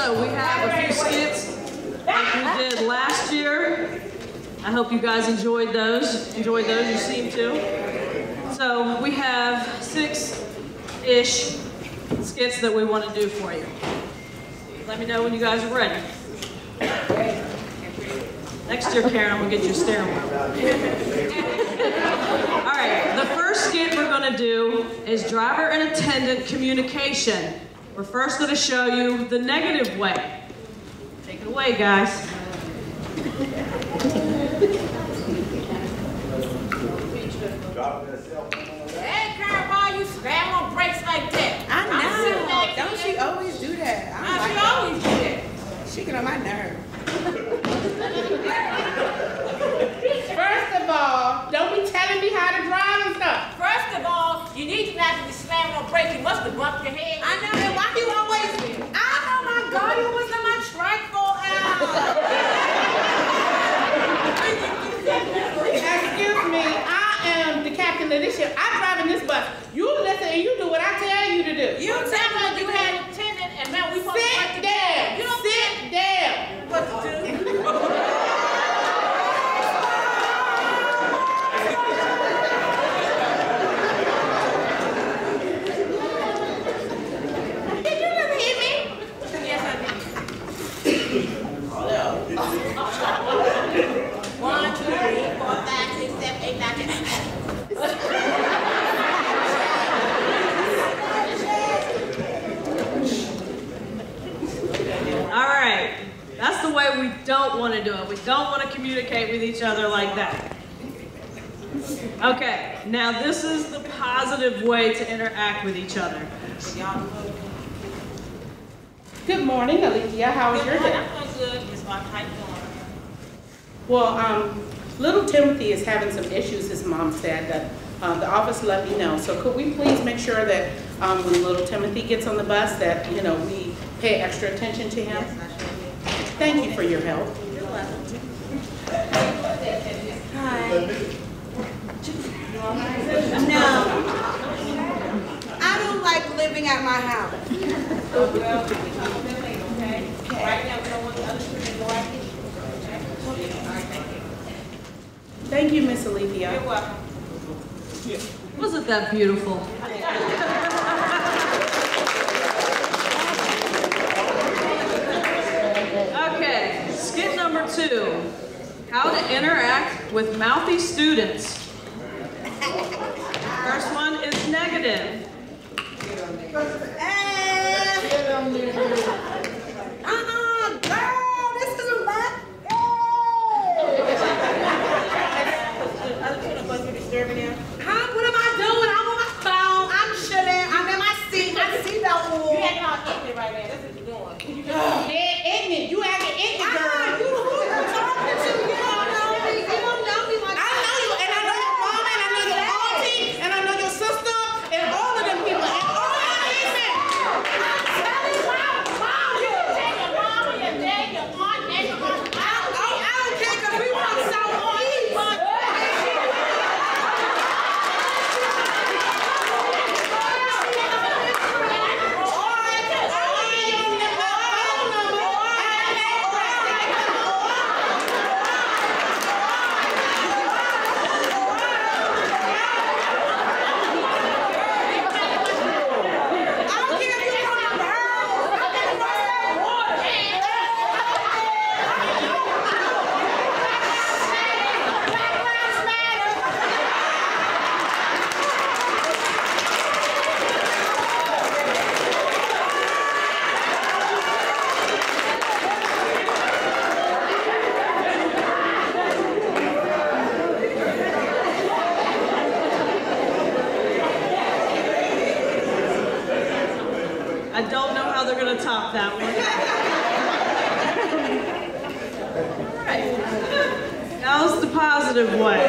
so we have a few skits like we did last year. I hope you guys enjoyed those. You seem to. So we have 6-ish skits that we want to do for you. Let me know when you guys are ready. Next year, Karen, I'm going to get you a steering wheel. All right, the first skit we're going to do is driver and attendant communication. We're first going to show you the negative way. Take it away, guys. Hey, Karen, why you slam on brakes like that? I know. Don't she always do that? She always do that. She get on my nerve. First of all, don't be telling me how to drive and stuff. First of all, you need to not be slamming on brakes. You must have bumped your head. I know. And why you always? Oh my God! You always let my track fall out. Excuse me, I am the captain of this ship. I'm driving this bus. You listen and you do what I tell you to do. You tell me you had an attendant and man, we supposed to work together. You don't sit down. What to do? Did you just hit me? Yes, I did. 1, 2, 3, 4, 5, 6, 7, 8, 9, 10. All right, that's the way we don't want to do it. We don't want to communicate with each other like that. Okay, now this is the positive way to interact with each other. Good morning, Alicia. How was your day? I'm good, Miss Mark. How you doing? Well, little Timothy is having some issues, his mom said, that the office let me know. So could we please make sure that when little Timothy gets on the bus that, you know, we pay extra attention to him? Yes, I sure will. Thank you for your help. You're welcome. Hi. No. I don't like living at my house. Oh, well, we can talk about that later, okay? Right now, we don't want the other students to go out here. Okay? All right, thank you. Thank you, Miss Alethea. You're welcome. Wasn't that beautiful? Okay, skit number 2. How to interact with mouthy students. First one is negative. Girl, this is a lot. Huh? What am I doing? I'm on my phone. I'm chilling. I'm in my seat. My seatbelt on. You acting all ignorant right now. That's what you're doing. Ignorant. You acting ignorant, girl. You who you talking to? You don't know me. You don't know me like I know you, and I know your mama, and I know your auntie, and I know your sister, and all of them people, and all of them ignorant. I'm telling you, mom. You can take your mama, your dad, your aunt, and your uncle. I don't care because we from Southeast. I don't know how they're going to top that one. All right. Now's the positive way.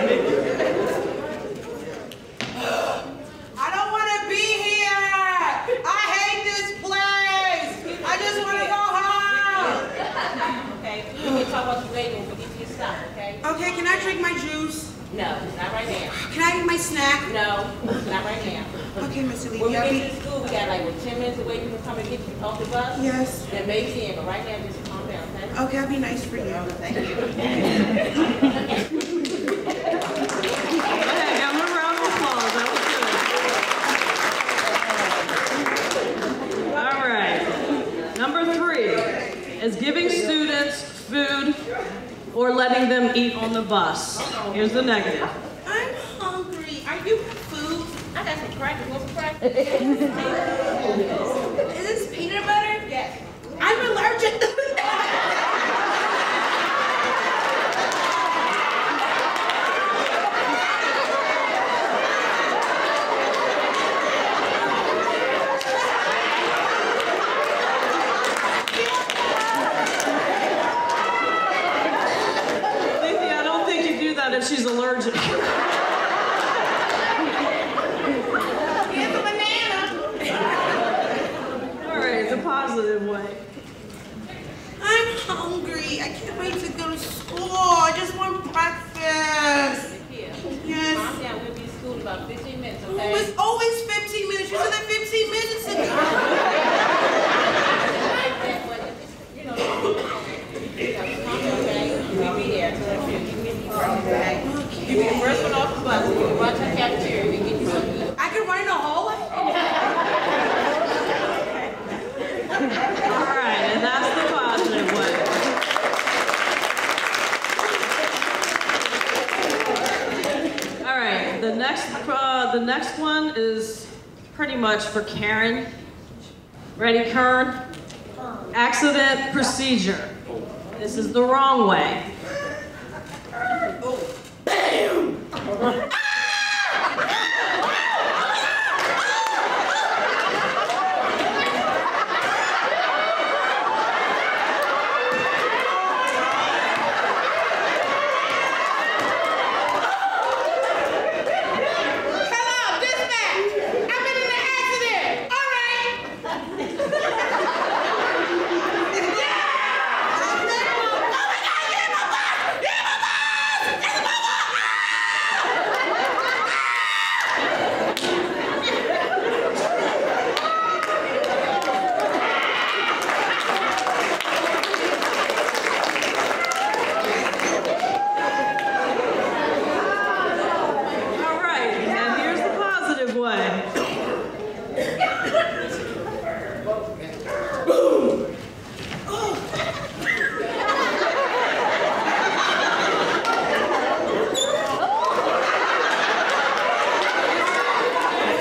I don't want to be here. I hate this place. I just want to go home. Okay? We can talk about you later when we get to your stop, okay? Okay, can I drink my juice? No, not right now. Can I eat my snack? No, not right now. Okay, Mr. Levy, When we I'll get be... to the school, we got like, 10 minutes away, you can come and get you off the bus? Yes. Then maybe 10, but right now, just calm down, okay? Okay, I'll be nice for you. Thank you. Hey, give them a round of applause. That was good. All right. Number 3 is giving students food or letting them eat on the bus. Here's the negative. I'm hungry. Are you food? I got some crackers, want some crackers? Is this peanut butter? Yes. I'm allergic. Lizzie, I don't think you do that if she's allergic. Here's a banana. All right, the positive way. I'm hungry. I can't wait to go to school. I just want breakfast. Here. Yes. Calm down, we'll be in school in about 15 minutes, Oh, okay? it's always 15 minutes. You said that 15 minutes ago. You know, calm down, okay? We'll be there. So if you give me the breakfast, okay? You be the first one off the bus, you can run to the cafeteria, we can get you something to eat. I can run in the hallway? All right, and that's the positive way. All right, the next one is pretty much for Karen. Ready, Karen? Accident procedure. This is the wrong way. Hello, dispatch. I've been in an accident. All right. All right, and here's the positive way.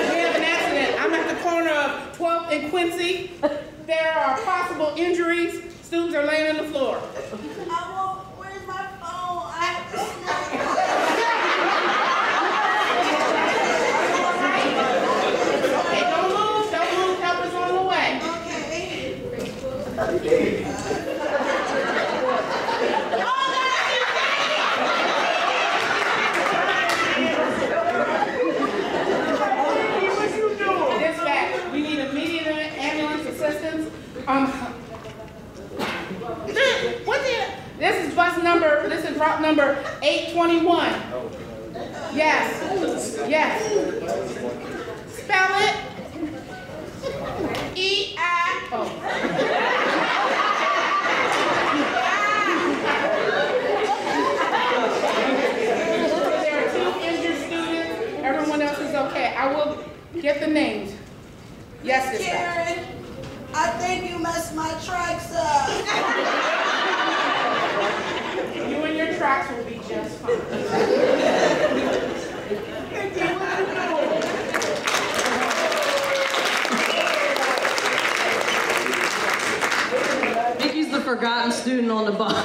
We have an accident. I'm at the corner of 12th and Quincy. There are possible injuries. Students are laying on the floor. Where's my phone? I have to Okay, don't move. Help is on the way. Okay. Dispatch, we need immediate ambulance assistance. This is route number 821. Yes. Spell it. E-I. There are 2 injured students. Everyone else is okay. I will get the names. Yes, dispatch. Karen, I think you messed my tracks up. You and your tracks will be just fine. Mickey's the forgotten student on the bus.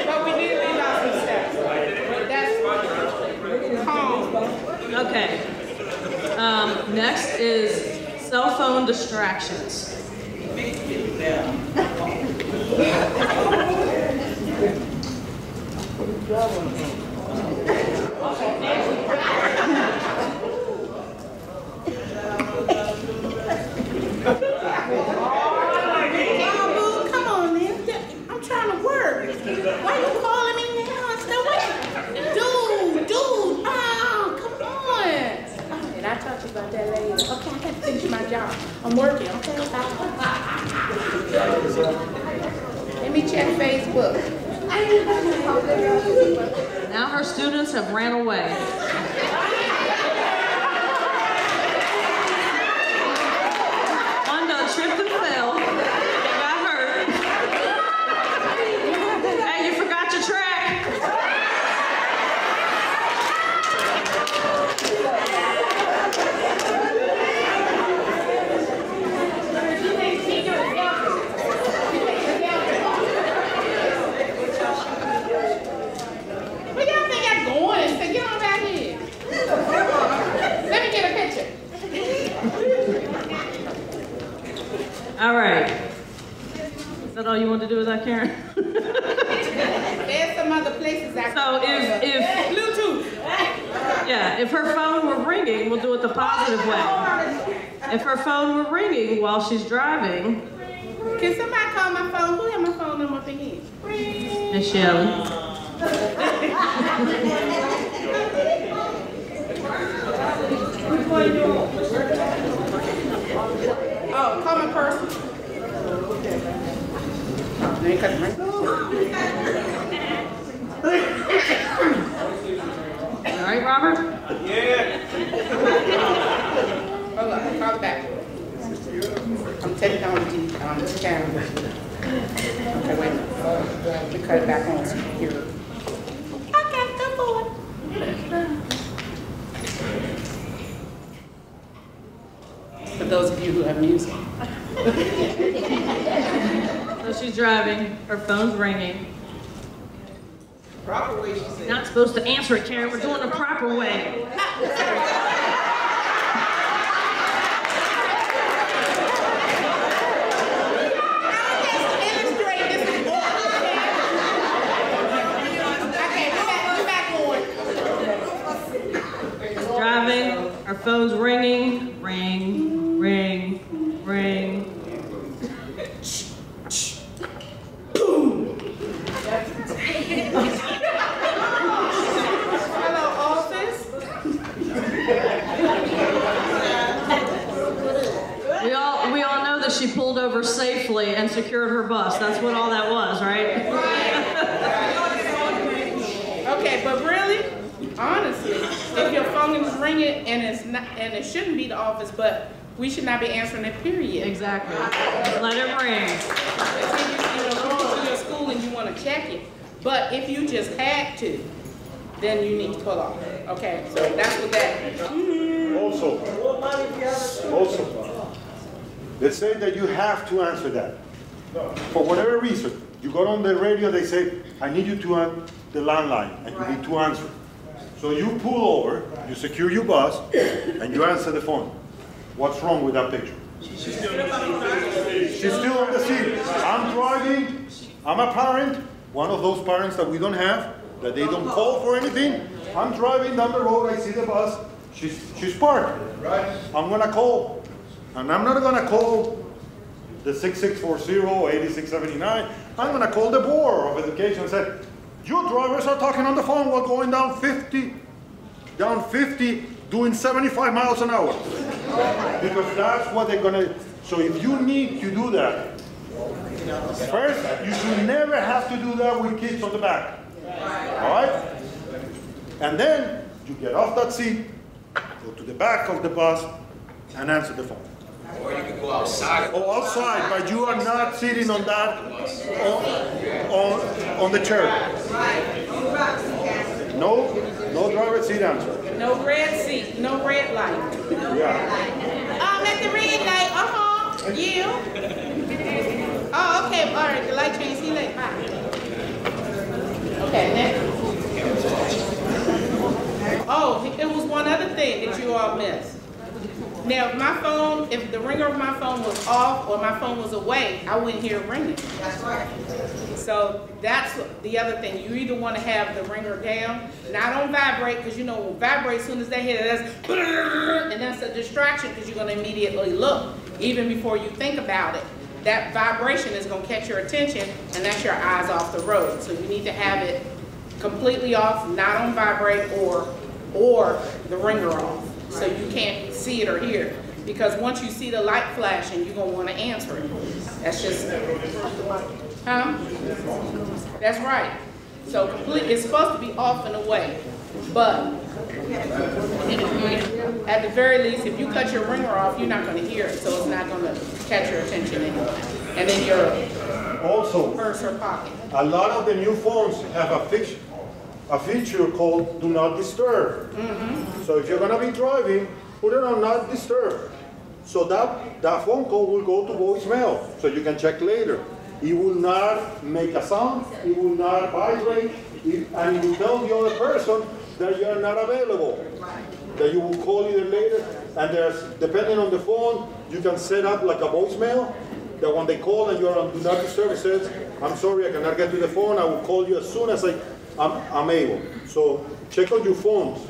But we did leave out some steps. But that's calm. Okay. Next is cell phone distractions. Come on, man. I'm trying to work. Why you calling me now? I still waiting. that later. Okay, I got to finish my job. I'm working, okay? Let me check Facebook. Now her students have ran away. One done tripped and fell. They got hurt. Hey, you forgot your track. Where y'all think I'm going? So get on back here. Let me get a picture. All right. Is that all you want to do with that, Karen? There's some other places I So if Bluetooth. yeah, if her phone were ringing, we'll do it the positive way. If her phone were ringing while she's driving, Can somebody call my phone? Who have my phone number up in here? Miss Shelley. Oh, call my person. Oh, they ain't cut the ring. All right, Robert? Hold on, call it back. I'm taking down the camera. Okay, wait a minute. Let me cut it back on so you can hear it. Okay, go forward. For those of you who have music. So she's driving, her phone's ringing. Proper way, she said. Not supposed to answer it, Karen. We're doing the proper way. Driving, our phone's ringing, ring, ring, ring. Hello, office. We all know that she pulled over safely and secured her bus. That's what all that was, right? Okay, but really, honestly, if your phone is ringing and it's not, and it shouldn't be the office, but we should not be answering it, period. Exactly. Let it ring. Until you go to your school and you want to check it. But if you just had to, then you need to pull off. Okay, so that's what that is. Also, let's say that you have to answer that. For whatever reason, you got on the radio, they say, I need you to answer the landline, and you need to answer. So you pull over, you secure your bus, and you answer the phone. What's wrong with that picture? She's still on the seat. I'm driving, I'm a parent, one of those parents that we don't have, that they don't call for anything. I'm driving down the road, I see the bus, she's parked. I'm gonna call, and I'm not gonna call the 6640-8679, I'm gonna call the Board of Education and say, you drivers are talking on the phone while going down 50, doing 75 miles an hour. Because that's what they're gonna, so if you need to do that, first, you should never have to do that with kids on the back. All right? And then you get off that seat, go to the back of the bus, and answer the phone. Or you could go outside. Oh, outside, but you are not sitting on that, on the chair. No driver's seat answer. No red seat, no red light. Yeah. I'm at the red light, you. Oh, okay, all right, the light changed, see you later, bye. Okay, next. Oh, it was one other thing that you all missed. Now, if my phone, if the ringer of my phone was off or my phone was away, I wouldn't hear it ringing. That's right. So that's the other thing. You either want to have the ringer down, not on vibrate, because you know, vibrate as soon as they hit it, and that's a distraction because you're going to immediately look, even before you think about it. That vibration is going to catch your attention, and that's your eyes off the road. So you need to have it completely off, not on vibrate or or the ringer off, so you can't see it or hear it. Because once you see the light flashing, you're gonna want to answer it. That's just, huh? That's right. So it's supposed to be off and away, but at the very least, if you cut your ringer off, you're not going to hear it, so it's not going to catch your attention anyway. And then your purse or pocket. A lot of the new phones have a feature called Do Not Disturb. So if you're going to be driving, put it on Not Disturb. So that phone call will go to voicemail, so you can check later. It will not make a sound, it will not vibrate, and it will tell the other person that you are not available, that you will call either later. And there's, depending on the phone, you can set up like a voicemail, that when they call and you're on Do Not Disturb, it says, I'm sorry, I cannot get to the phone, I will call you as soon as I'm able. So check on your phones.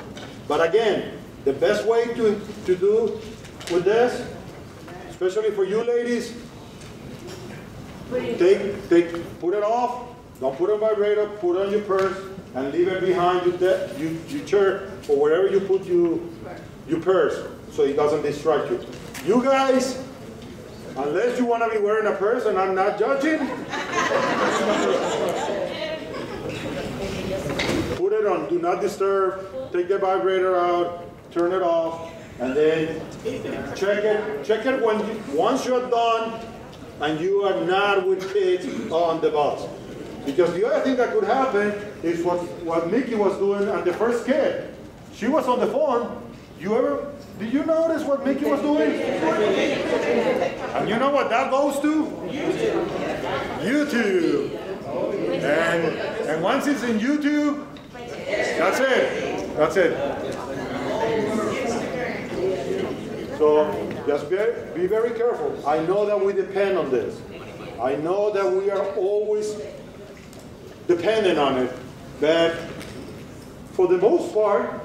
But again, the best way to do with this, especially for you ladies, put it off, don't put it on vibrator, put it on your purse, and leave it behind your chair or wherever you put your purse, so it doesn't distract you. You guys, unless you want to be wearing a purse, and I'm not judging, put it on Do Not Disturb, take the vibrator out, turn it off, and then check it once you're done and you are not with kids on the bus. Because the other thing that could happen is what Mickey was doing on the first kid. She was on the phone. Did you notice what Mickey was doing? And you know what that goes to? YouTube. And once it's in YouTube, that's it. That's it. So just be very careful. I know that we depend on this. I know that we are always dependent on it. But for the most part,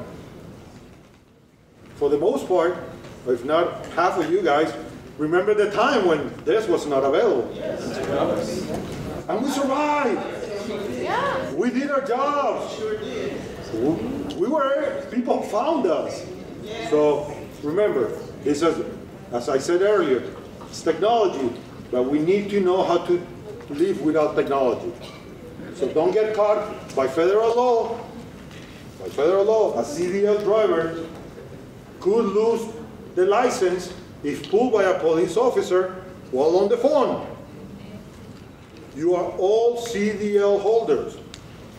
if not half of you guys, remember the time when this was not available. And we survived. Yeah. We did our jobs. Sure did. People found us. So remember, this is, as I said earlier, it's technology, but we need to know how to live without technology. So don't get caught by federal law. By federal law, a CDL driver could lose the license if pulled by a police officer while on the phone. You are all CDL holders.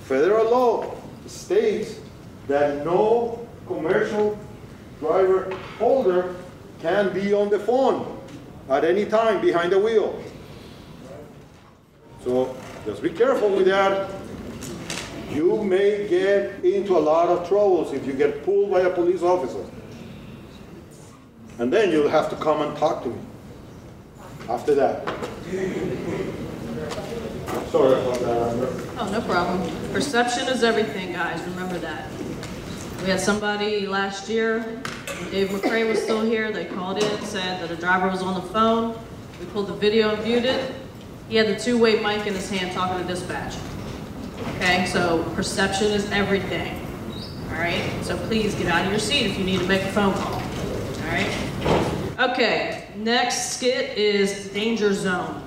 Federal law states that no commercial driver holder can be on the phone at any time behind the wheel. So just be careful with that. You may get into a lot of troubles if you get pulled by a police officer. And then you'll have to come and talk to me after that. Sorry about that. Oh, no problem. Perception is everything, guys. Remember that. We had somebody last year, when Dave McCray was still here, they called in, said that a driver was on the phone. We pulled the video and viewed it. He had the two-way mic in his hand talking to dispatch. Okay, so perception is everything. All right, so please get out of your seat if you need to make a phone call. All right. Okay, next skit is danger zone.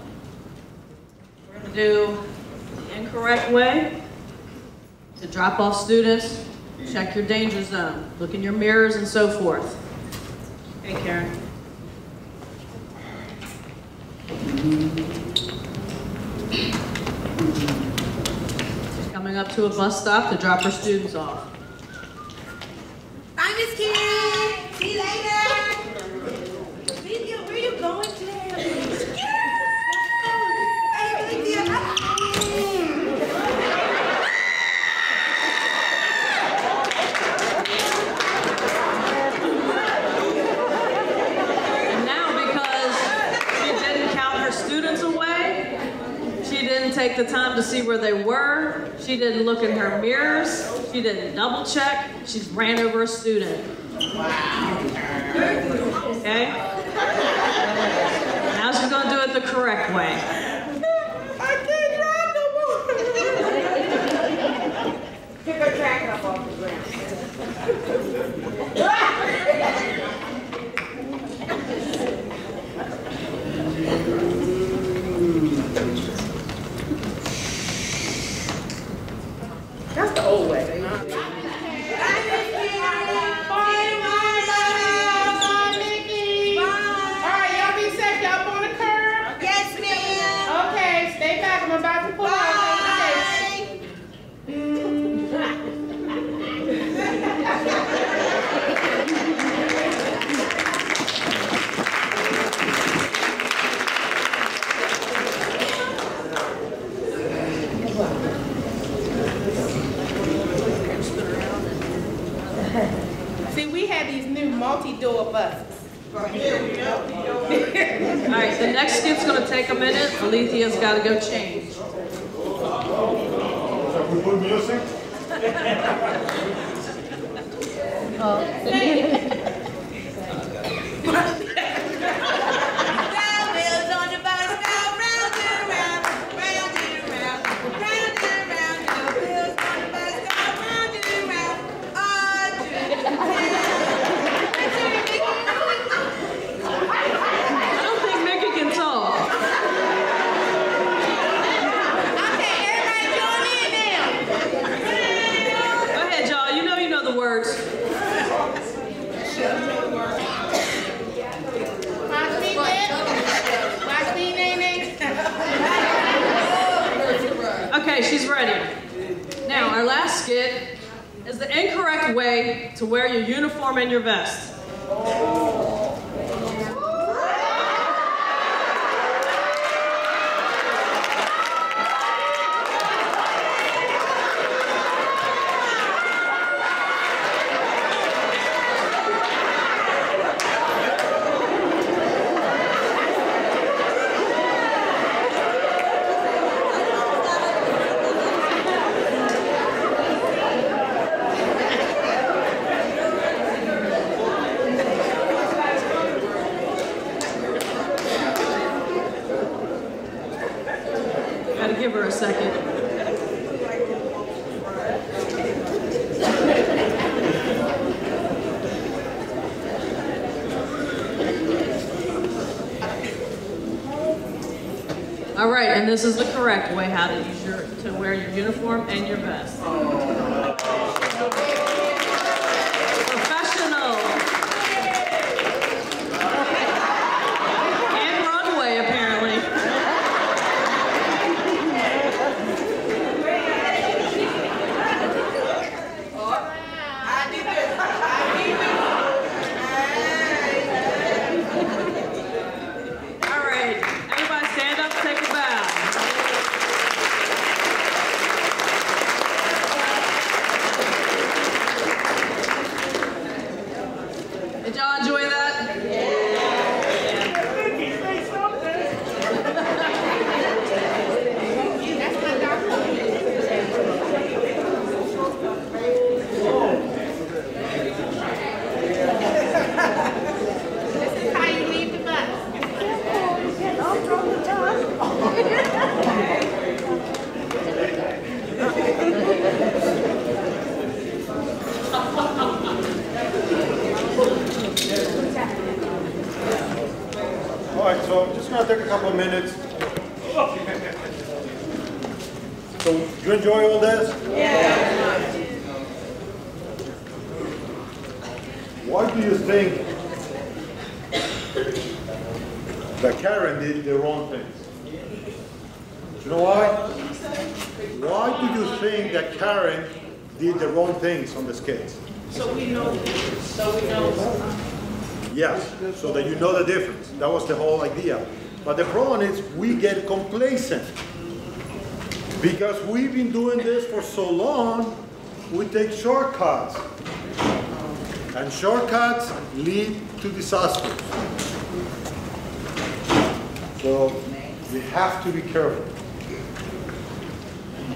We're going to do the incorrect way to drop off students. Check your danger zone. Look in your mirrors and so forth. Hey, Karen. She's coming up to a bus stop to drop her students off. Bye, Miss Karen. See you later. Where are you going today? Take the time to see where they were. She didn't look in her mirrors. She didn't double check. She ran over a student. Wow. Okay? Now she's going to do it the correct way. I can't drive no more. Pick her track up off the ground. multi-door buses. All right, the next skit's gonna take a minute. Alethea's gotta go change. So we put music? Okay, she's ready. Now, our last skit is the incorrect way to wear your uniform and your vest. Give her a second. All right, and this is the correct way how to use to wear your uniform and your vest. Professional. And runway, apparently. Did y'all enjoy that? This is how you leave the bus. All right, so I'm just going to take a couple of minutes. So, you enjoy all this? Yeah. Why do you think that Karen did the wrong things? Do you know why? Why do you think that Karen did the wrong things on the skates? So we know. Yes, so that you know the difference. That was the whole idea. But the problem is we get complacent. Because we've been doing this for so long, we take shortcuts. And shortcuts lead to disaster. So you have to be careful.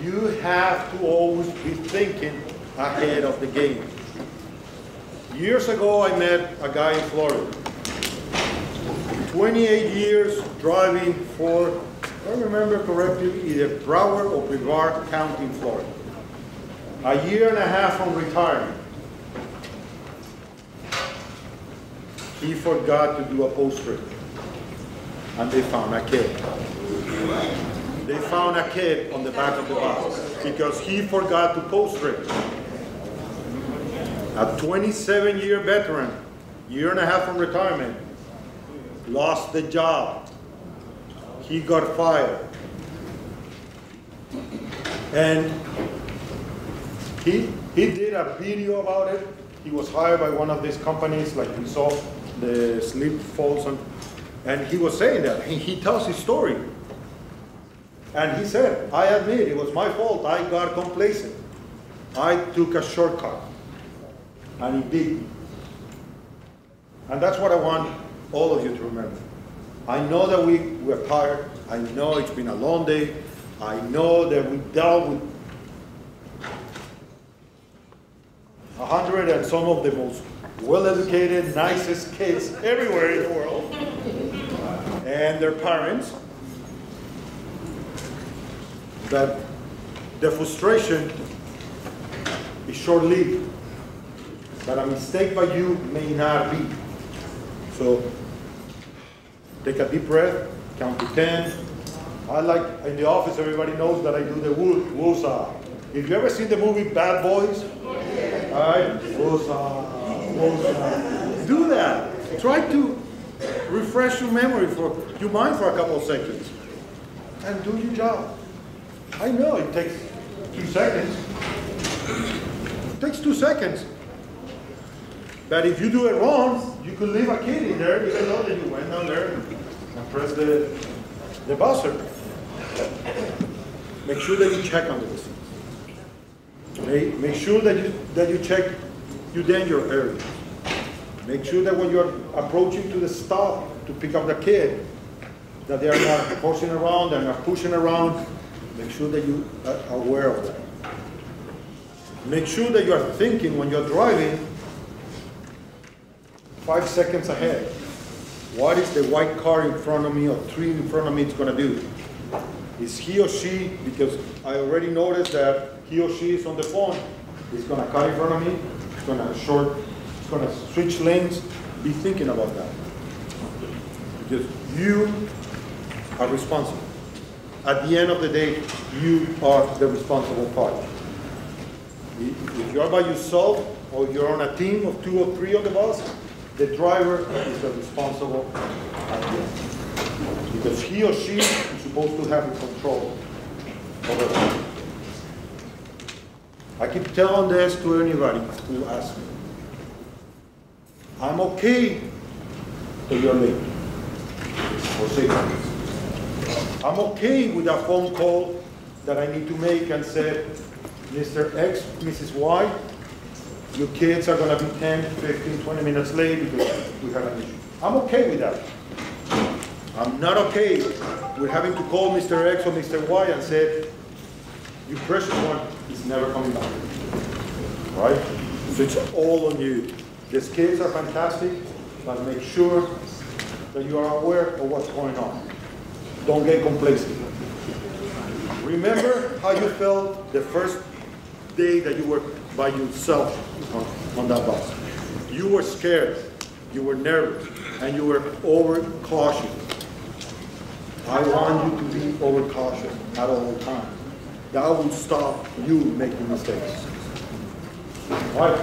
You have to always be thinking ahead of the game. Years ago, I met a guy in Florida. 28 years driving for, if I remember correctly, either Broward or Brevard County in Florida. A year and a half from retirement. He forgot to do a post-trip. And they found a kid. They found a kid on the back of the bus because he forgot to post-trip. A 27-year veteran, year and a half from retirement, lost the job. He got fired. And he did a video about it. He was hired by one of these companies, like we saw, the Sleep Folsom, and he was saying that. He tells his story. And he said, I admit it was my fault. I got complacent. I took a shortcut. And he beat me. And that's what I want all of you to remember. I know that we're tired. I know it's been a long day. I know that we dealt with 100 and some of the most well-educated, nicest kids everywhere in the world, and their parents. That the frustration is short-lived, but a mistake by you may not be. So take a deep breath, count to 10. I like, in the office, everybody knows that I do the woosah. If you ever seen the movie Bad Boys, all right, woosah, woosah. Do that. Try to refresh your memory your mind for a couple of seconds, and do your job. I know it takes 2 seconds. It takes 2 seconds. But if you do it wrong, you could leave a kid in there even though that you went down there and pressed the buzzer. Make sure that you check under the seats. Make sure that you check your danger areas. Make sure that when you're approaching to the stop to pick up the kid, that they are not horsing around, they're not pushing around. Make sure that you are aware of that. Make sure that you are thinking when you're driving 5 seconds ahead. What is the white car in front of me or 3 in front of me is going to do? Is he or she, because I already noticed that he or she is on the phone, is going to cut in front of me, it's going to switch lanes. Be thinking about that. Because you are responsible. At the end of the day, you are the responsible party. If you're by yourself or you're on a team of 2 or 3 on the bus, the driver is the responsible at the end. Because he or she is supposed to have control over that. I keep telling this to anybody who asks me. I'm okay that you're late or 6 minutes. I'm okay with a phone call that I need to make and say, Mr. X, Mrs. Y, your kids are going to be 10, 15, 20 minutes late because we have an issue. I'm okay with that. I'm not okay with having to call Mr. X or Mr. Y and say, your precious one is never coming back. Right? So it's all on you. These kids are fantastic, but make sure that you are aware of what's going on. Don't get complacent. Remember how you felt the first day that you were by yourself on that bus. You were scared, you were nervous, and you were overcautious. I want you to be overcautious at all times. That will stop you making mistakes. All right.